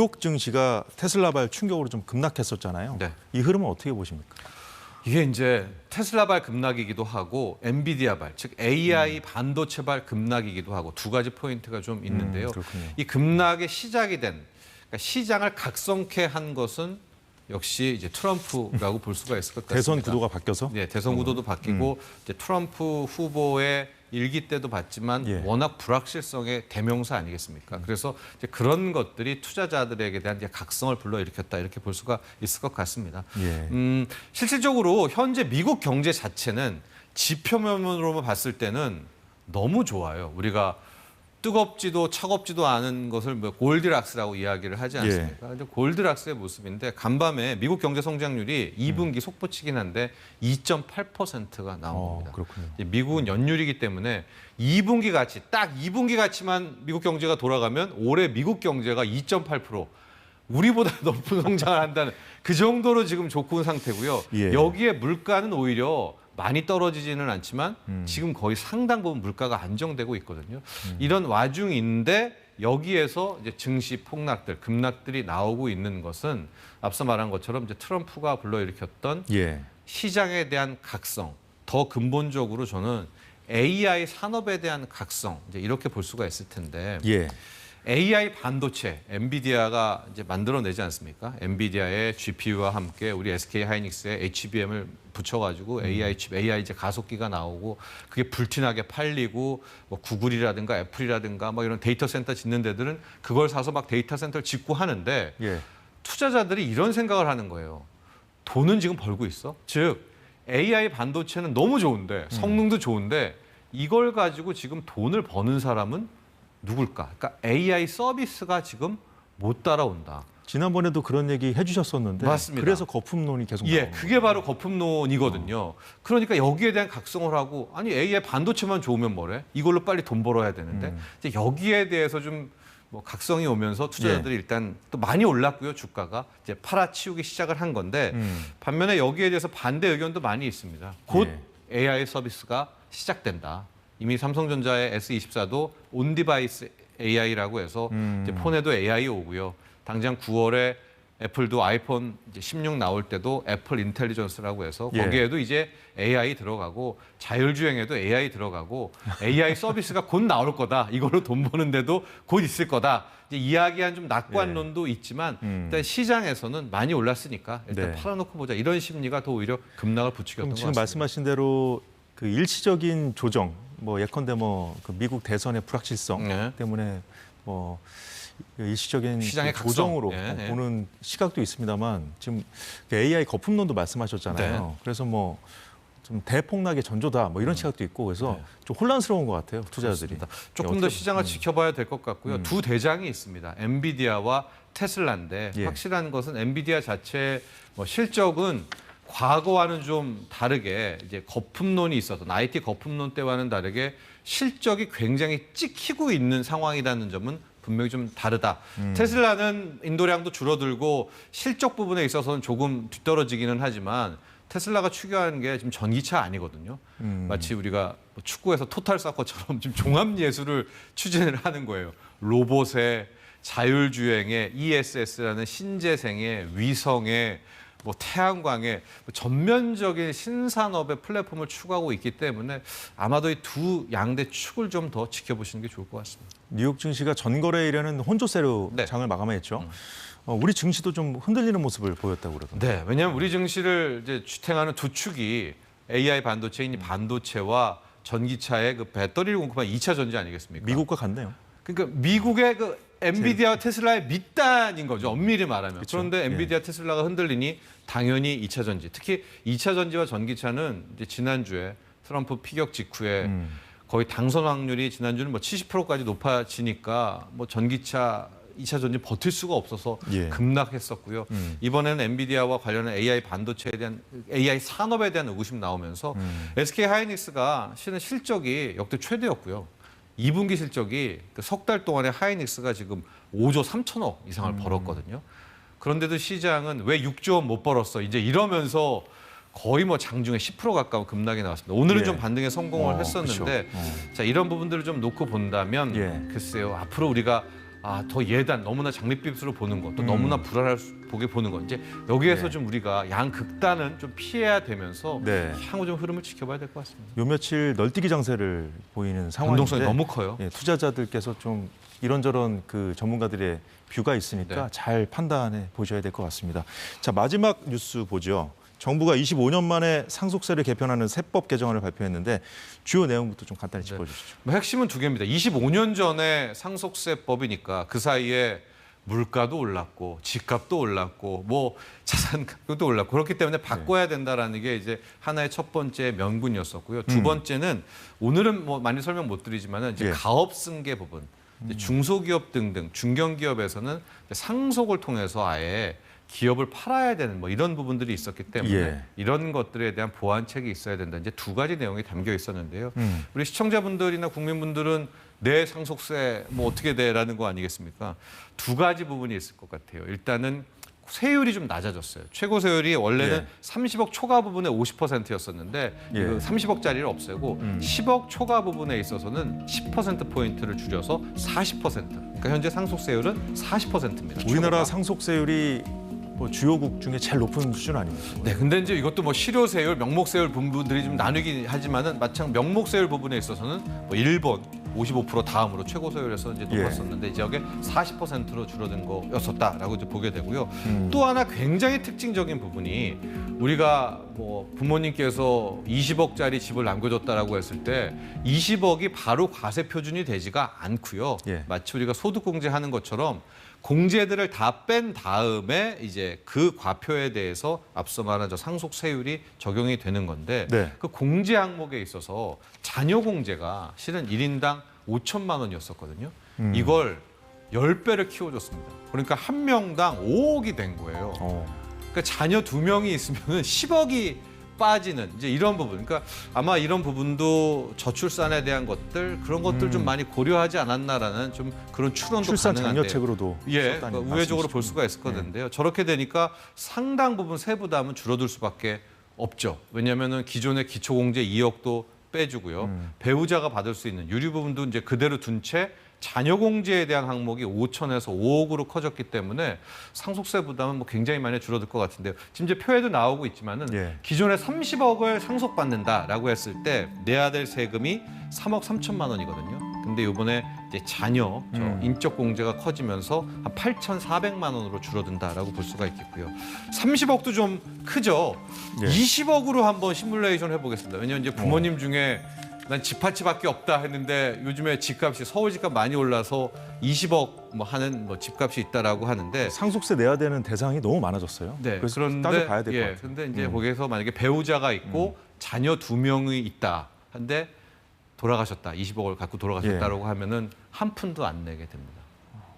뉴욕 증시가 테슬라발 충격으로 좀 급락했었잖아요. 네. 이 흐름은 어떻게 보십니까? 이게 이제 테슬라발 급락이기도 하고 엔비디아발, 즉 AI 반도체발 급락이기도 하고 두 가지 포인트가 좀 있는데요. 그렇군요. 이 급락의 시작이 된, 그러니까 시장을 각성케 한 것은 역시 이제 트럼프라고 볼 수가 있을 것 같습니다. 대선 구도가 바뀌어서? 네, 대선 구도도 바뀌고 이제 트럼프 후보의 일기 때도 봤지만 예. 워낙 불확실성의 대명사 아니겠습니까? 그래서 이제 그런 것들이 투자자들에게 대한 이제 각성을 불러일으켰다 이렇게 볼 수가 있을 것 같습니다. 예. 실질적으로 현재 미국 경제 자체는 지표면으로만 봤을 때는 너무 좋아요. 우리가 뜨겁지도 차갑지도 않은 것을 뭐 골디락스라고 이야기를 하지 않습니까? 근데 골디락스의 모습인데 간밤에 미국 경제 성장률이 2분기 속보치긴 한데 2.8%가 나온 겁니다. 그렇군요. 이제 미국은 연율이기 때문에 2분기 가치, 딱 2분기 가치만 미국 경제가 돌아가면 올해 미국 경제가 2.8%, 우리보다 높은 성장을 한다는 그 정도로 지금 좋은 상태고요. 예. 여기에 물가는 오히려 많이 떨어지지는 않지만 지금 거의 상당 부분 물가가 안정되고 있거든요. 이런 와중인데 여기에서 이제 증시 폭락들, 급락들이 나오고 있는 것은 앞서 말한 것처럼 이제 트럼프가 불러일으켰던 예. 시장에 대한 각성, 더 근본적으로 저는 AI 산업에 대한 각성, 이제 이렇게 볼 수가 있을 텐데 예. AI 반도체, 엔비디아가 이제 만들어내지 않습니까? 엔비디아의 GPU와 함께 우리 SK 하이닉스의 HBM을 붙여가지고 AI 칩, AI 이제 가속기가 나오고 그게 불티나게 팔리고 뭐 구글이라든가 애플이라든가 뭐 이런 데이터 센터 짓는 데들은 그걸 사서 막 데이터 센터를 짓고 하는데 예. 투자자들이 이런 생각을 하는 거예요. 돈은 지금 벌고 있어. 즉 AI 반도체는 너무 좋은데 성능도 좋은데 이걸 가지고 지금 돈을 버는 사람은 누굴까? 그러니까 AI 서비스가 지금 못 따라온다. 지난번에도 그런 얘기 해주셨었는데 맞습니다. 그래서 거품론이 계속 예, 나오는 그게 바로 거품론이거든요. 그러니까 여기에 대한 각성을 하고 아니 AI 반도체만 좋으면 뭐래? 이걸로 빨리 돈 벌어야 되는데 이제 여기에 대해서 좀 뭐 각성이 오면서 투자자들이 일단 또 많이 올랐고요. 주가가 이제 팔아치우기 시작을 한 건데 반면에 여기에 대해서 반대 의견도 많이 있습니다. 곧 AI 서비스가 시작된다. 이미 삼성전자의 S24도 온디바이스 AI라고 해서 이제 폰에도 AI 오고요. 당장 9월에 애플도 아이폰 이제 16 나올 때도 애플 인텔리전스라고 해서 거기에도 이제 AI 들어가고 자율주행에도 AI 들어가고 AI 서비스가 곧 나올 거다. 이걸로 돈 버는데도 곧 있을 거다. 이제 이야기한 좀 낙관론도 있지만 일단 시장에서는 많이 올랐으니까 일단 팔아놓고 보자. 이런 심리가 더 오히려 급락을 부추겼던 것 지금 같습니다. 말씀하신 대로 그 일시적인 조정, 뭐 예컨대 뭐 그 미국 대선의 불확실성 때문에 뭐 일시적인 시장의 그 조정으로 각성. 보는 시각도 있습니다만 지금 AI 거품론도 말씀하셨잖아요. 그래서 뭐 좀 대폭락의 전조다 뭐 이런 시각도 있고 그래서 좀 혼란스러운 것 같아요 투자자들이. 조금 더 시장을 지켜봐야 될 것 같고요. 두 대장이 있습니다. 엔비디아와 테슬라인데 확실한 것은 엔비디아 자체 뭐 실적은 과거와는 좀 다르게 이제 거품론이 있어서 IT 거품론 때와는 다르게 실적이 굉장히 찍히고 있는 상황이라는 점은 분명히 좀 다르다. 테슬라는 인도량도 줄어들고 실적 부분에 있어서는 조금 뒤떨어지기는 하지만 테슬라가 추구하는 게 지금 전기차 아니거든요. 마치 우리가 뭐 축구에서 토탈 사커처럼 지금 종합 예술을 추진을 하는 거예요. 로봇에 자율주행에 ESS라는 신재생에 위성에 뭐 태양광에 전면적인 신산업의 플랫폼을 추구하고 있기 때문에 아마도 이 두 양대 축을 좀 더 지켜보시는 게 좋을 것 같습니다. 뉴욕 증시가 전거래일에는 혼조세로 장을 마감했죠. 우리 증시도 좀 흔들리는 모습을 보였다고 그러던데. 네, 왜냐하면 우리 증시를 이제 주탱하는 두 축이 AI 반도체인 반도체와 전기차의 그 배터리를 공급한 2차 전지 아니겠습니까? 미국과 같네요. 그러니까 미국의 그 엔비디아와 테슬라의 밑단인 거죠. 엄밀히 말하면. 그쵸. 그런데 엔비디아, 테슬라가 흔들리니 당연히 2차 전지. 특히 2차 전지와 전기차는 이제 지난주에 트럼프 피격 직후에 거의 당선 확률이 지난주는 뭐 70%까지 높아지니까 뭐 전기차 2차 전지 버틸 수가 없어서 급락했었고요. 이번에는 엔비디아와 관련한 AI 반도체에 대한 AI 산업에 대한 의구심 나오면서 SK 하이닉스가 실은 실적이 역대 최대였고요. 2분기 실적이 석 달 동안에 하이닉스가 지금 5조 3천억 이상을 벌었거든요. 그런데도 시장은 왜 6조 원 못 벌었어? 이제 이러면서 거의 뭐 장중에 10% 가까운 급락이 나왔습니다. 오늘은 좀 반등에 성공을 했었는데 자, 이런 부분들을 좀 놓고 본다면 글쎄요. 앞으로 우리가 더 예단 너무나 장밋빛으로 보는 거, 또 너무나 보게 보는 거. 이제 여기에서 네. 좀 우리가 양극단은 좀 피해야 되면서 네. 향후 좀 흐름을 지켜봐야 될 것 같습니다. 요 며칠 널뛰기 장세를 보이는 상황인데 변동성이 너무 커요. 예, 투자자들께서 좀 이런저런 그 전문가들의 뷰가 있으니까 네. 잘 판단해 보셔야 될 것 같습니다. 자, 마지막 뉴스 보죠. 정부가 25년 만에 상속세를 개편하는 세법 개정안을 발표했는데 주요 내용부터 좀 간단히 짚어주시죠. 핵심은 두 개입니다. 25년 전에 상속세법이니까 그 사이에 물가도 올랐고 집값도 올랐고 뭐 자산가도 올랐고 그렇기 때문에 바꿔야 된다라는 게 이제 하나의 첫 번째 명분이었었고요. 두 번째는 오늘은 뭐 많이 설명 못 드리지만은 이제 예. 가업 승계 부분, 이제 중소기업 등등 중견기업에서는 상속을 통해서 아예 기업을 팔아야 되는 뭐 이런 부분들이 있었기 때문에 예. 이런 것들에 대한 보완책이 있어야 된다. 이제 두 가지 내용이 담겨 있었는데요. 우리 시청자분들이나 국민분들은 내 상속세 뭐 어떻게 돼라는 거 아니겠습니까? 두 가지 부분이 있을 것 같아요. 일단은 세율이 좀 낮아졌어요. 최고 세율이 원래는 예. 30억 초과 부분에 50%였었는데 예. 30억짜리를 없애고 10억 초과 부분에 있어서는 10%포인트를 줄여서 40%. 그러니까 현재 상속세율은 40%입니다. 우리나라 상속세율이 뭐 주요국 중에 제일 높은 수준 아닙니까? 네, 근데 이제 이것도 뭐 실효세율, 명목세율 부분들이 좀 나뉘긴 하지만은 마찬 명목세율 부분에 있어서는 뭐 일본 55% 다음으로 최고세율에서 이제 높았었는데 이제 여기 40%로 줄어든 거였었다라고 이제 보게 되고요. 또 하나 굉장히 특징적인 부분이 우리가 뭐 부모님께서 20억짜리 집을 남겨줬다라고 했을 때 20억이 바로 과세 표준이 되지가 않고요. 예. 마치 우리가 소득공제하는 것처럼 공제들을 다 뺀 다음에 이제 그 과표에 대해서 앞서 말한 저 상속세율이 적용이 되는 건데 네. 그 공제 항목에 있어서 자녀 공제가 실은 1인당 5천만 원이었었거든요. 이걸 10배를 키워줬습니다. 그러니까 한 명당 5억이 된 거예요. 그러니까 자녀 2명이 있으면 10억이 빠지는 이제 이런 부분. 그러니까 아마 이런 부분도 저출산에 대한 것들 그런 것들 좀 많이 고려하지 않았나라는 좀 그런 추론도 출산 가능한데. 장려책으로도 예, 썼다는 그러니까 우회적으로 볼 말씀이시군요. 수가 있을 건데요. 저렇게 되니까 상당 부분 세부담은 줄어들 수밖에 없죠. 왜냐하면은 기존의 기초공제 2억도 빼주고요. 배우자가 받을 수 있는 유리 부분도 이제 그대로 둔 채 자녀 공제에 대한 항목이 5천에서 5억으로 커졌기 때문에 상속세 부담은 뭐 굉장히 많이 줄어들 것 같은데요. 지금 이제 표에도 나오고 있지만은 예. 기존에 30억을 상속받는다라고 했을 때 내야 될 세금이 3억 3천만 원이거든요. 근데 이번에 이제 자녀 인적 공제가 커지면서 한 8,400만 원으로 줄어든다라고 볼 수가 있겠고요. 30억도 좀 크죠. 예. 20억으로 한번 시뮬레이션 해보겠습니다. 왜냐하면 이제 부모님 중에 난 집 한 채밖에 없다 했는데 요즘에 집값이 서울 집값 많이 올라서 20억 뭐 하는 뭐 집값이 있다라고 하는데 상속세 내야 되는 대상이 너무 많아졌어요. 네, 그래서 그런데 따져봐야 될 것 같아요. 근데 이제 거기에서 만약에 배우자가 있고 자녀 2명이 있다. 한데 돌아가셨다. 20억을 갖고 돌아가셨다라고 하면은 한 푼도 안 내게 됩니다.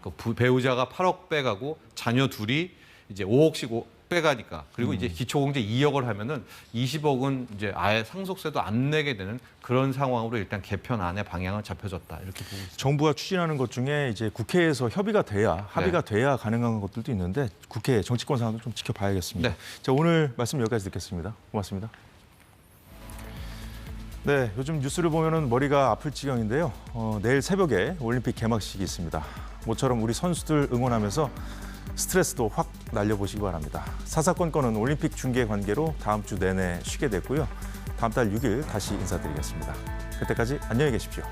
그 배우자가 8억 빼가고 자녀 둘이 이제 5억씩 빼가니까 그리고 이제 기초공제 2억을 하면은 20억은 이제 아예 상속세도 안 내게 되는 그런 상황으로 일단 개편안의 방향은 잡혀졌다 이렇게 보고 있습니다. 정부가 추진하는 것 중에 이제 국회에서 협의가 돼야 합의가 돼야 가능한 것들도 있는데 국회 정치권 상황도 좀 지켜봐야겠습니다. 네. 자, 오늘 말씀 여기까지 듣겠습니다. 고맙습니다. 네, 요즘 뉴스를 보면은 머리가 아플 지경인데요. 내일 새벽에 올림픽 개막식이 있습니다. 모처럼 우리 선수들 응원하면서 스트레스도 확 날려보시기 바랍니다. 사사건건은 올림픽 중계 관계로 다음 주 내내 쉬게 됐고요. 다음 달 6일 다시 인사드리겠습니다. 그때까지 안녕히 계십시오.